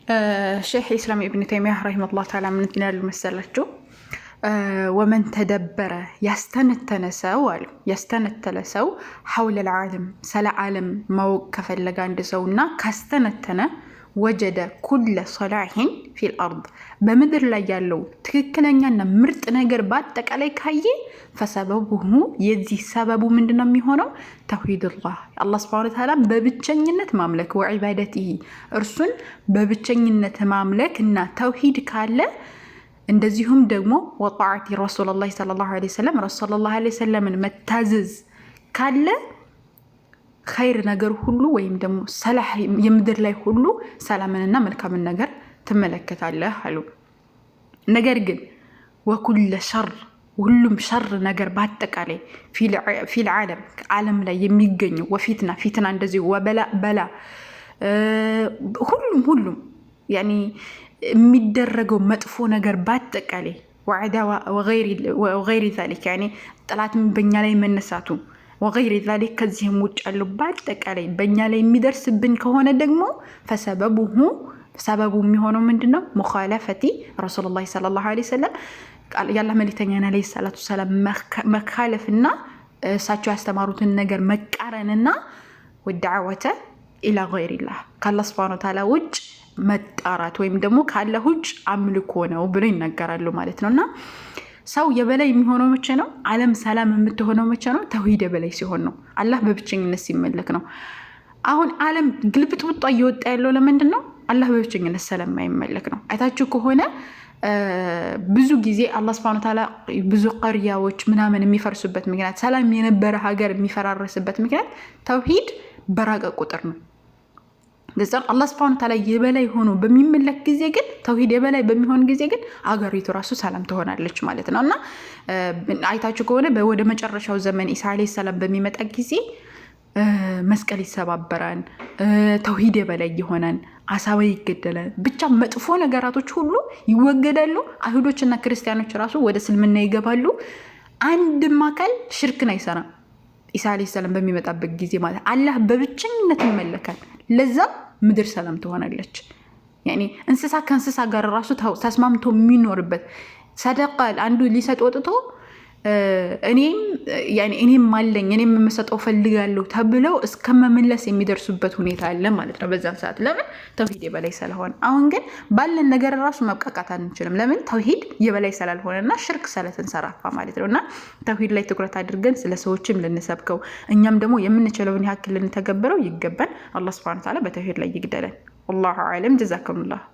شيخ الإسلام ابن تيمية رحمه الله تعالى من تنال المسألة ومن تدبر يستنتنسو حول العالم سلا عالم موقف اللقان دسونا كاستنتنا وجد كل صلاح في الأرض بمدر لا يالو تككلنيانا مرت نجر باتك عليك هاي فسببه يزي سبب من دنمي هنا توحيد الله سبحانه وتعالى ببتشنينة مملك وعبادته ارسل ببتشنينة مملك إن توحيد كاله እንደዚሁም ደግሞ ወጣዓቲ ረሱላህ ሰለላሁ ዐለይሂ ወሰለም ረሱላህ ዐለይሂ ወሰለምን መታዘዝ ካለ ኸይር ነገር ሁሉ ወይም ደግሞ ሰላህ የምድር ላይ ሁሉ ሰላምንና መልካምን ነገር ትመለከታለህ አሉ። ነገር ግን ወኩለ ሸር ሁሉም ሸር ነገር በአጠቃላይ ፊል ዓለም ላይ የሚገኘው ፊትና እንደዚህ ወበላ ሁሉም ያኒ የሚደረገው መጥፎ ነገር በአጠቃላይ ወዐዳዋ ወገይሪ ዛሊክ ያኒ ጠላትም በእኛ ላይ መነሳቱ ወገይሪ ዛሊክ ከዚህም ውጭ ያለው በአጠቃላይ በእኛ ላይ የሚደርስብን ከሆነ ደግሞ ሰበቡ የሚሆነው ምንድነው? ሙኻለፈቲ ረሱላህ ሰለላሁ ዐለይሂ ወሰለም ያላህ መልእክተኛና ዐለይሂ ሰላቱ ሰላም መካለፍና እሳቸው ያስተማሩትን ነገር መቃረንና ወደዓወተ ኢላ ገይሪላህ ከአላህ ሱብሓነሁ ወተዓላ ውጭ መጣራት ወይም ደግሞ ካለ ውጭ አምልኮ ነው ብሎ ይናገራሉ ማለት ነውና ሰው የበላይ የሚሆነው መቼ ነው? ዓለም ሰላም የምትሆነው መቼ ነው? ተውሂድ የበላይ ሲሆን ነው። አላህ በብቸኝነት ሲመለክ ነው። አሁን ዓለም ግልብጥብጧ እየወጣ ያለው ለምንድን ነው? አላህ በብቸኝነት ሰላም አይመለክ ነው። አይታችሁ ከሆነ ብዙ ጊዜ አላህ Subhanahu Wa Ta'ala ብዙ ቀርያዎች ምናምን የሚፈርሱበት ምክንያት ሰላም የነበረ ሀገር የሚፈራረስበት ምክንያት ተውሂድ በራቀ ቁጥር ነው። ለዛም አላህ Subhanahu Wa Ta'ala የበላይ ሆኖ በሚመለክ ጊዜ ግን ተውሂድ የበላይ በሚሆን ጊዜ ግን አገሪቱ ራሱ ሰላም ትሆናለች ማለት ነውና አይታችሁ ከሆነ ወደ መጨረሻው ዘመን ኢሳ አለይሂ ሰላም በሚመጣ ጊዜ መስቀል ይሰባበራል፣ ተውሂድ የበላይ ይሆናል፣ አሳባ ይገደላል፣ ብቻ መጥፎ ነገራቶች ሁሉ ይወገዳሉ። አይሁዶችና ክርስቲያኖች ራሱ ወደ እስልምና ይገባሉ። አንድም አካል ሽርክን አይሰራም ኢሳ አለይሂ ሰላም በሚመጣበት ጊዜ ማለት አላህ በብቸኝነት ይመለካል። ለዛም ምድር ሰላም ትሆናለች። ያኒ እንስሳ ከእንስሳ ጋር ራሱ ተስማምቶ የሚኖርበት ሰደቃል አንዱ ሊሰጥ ወጥቶ እኔም ማለኝ እኔም መሰጠው ፈልጋለሁ ተብለው እስከመመለስ የሚደርሱበት ሁኔታ አለ ማለት ነው በዛን ሰዓት። ለምን? ተውሂድ የበላይ ስለሆነ። አሁን ግን ባለን ነገር ራሱ መብቃቃት አንችልም። ለምን? ተውሂድ የበላይ ስላልሆነና ሽርክ ስለተንሰራፋ ማለት ነውና ተውሂድ ላይ ትኩረት አድርገን ስለ ሰዎችም ልንሰብከው እኛም ደግሞ የምንችለውን ያክል ልንተገብረው ይገባል። አላህ Subhanahu Wa Ta'ala በተውሂድ ላይ ይግደለን። والله أعلم. جزاكم الله.